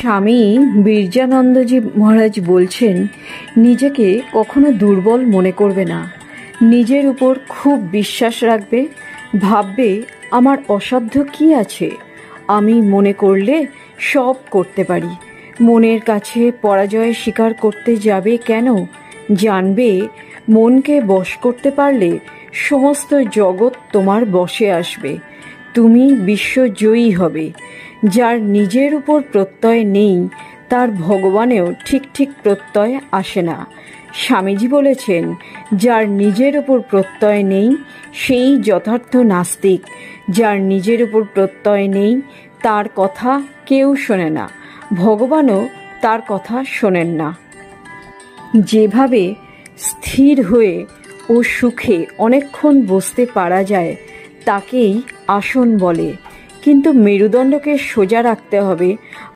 স্বামী বীর্যানন্দজি মহারাজ বলছেন, নিজেকে কখনো দুর্বল মনে করবে না, নিজের উপর খুব বিশ্বাস রাখবে, ভাববে আমার অসাধ্য কি আছে, আমি মনে করলে সব করতে পারি। মনের কাছে পরাজয় স্বীকার করতে যাবে কেন? জানবে মনকে বশ করতে পারলে সমস্ত জগৎ তোমার বশে আসবে, তুমি বিশ্বজয়ী হবে। যার নিজের উপর প্রত্যয় নেই তার ভগবানেও ঠিক ঠিক প্রত্যয় আসে না। স্বামীজি বলেছেন, যার নিজের উপর প্রত্যয় নেই সেই যথার্থ নাস্তিক। যার নিজের উপর প্রত্যয় নেই তার কথা কেউ শোনে না, ভগবানও তার কথা শোনেন না। যেভাবে স্থির হয়ে ও সুখে অনেকক্ষণ বসতে পারা যায় তাকেই আসন বলে, কিন্তু মেরুদণ্ডকে সোজা রাখতে হবে,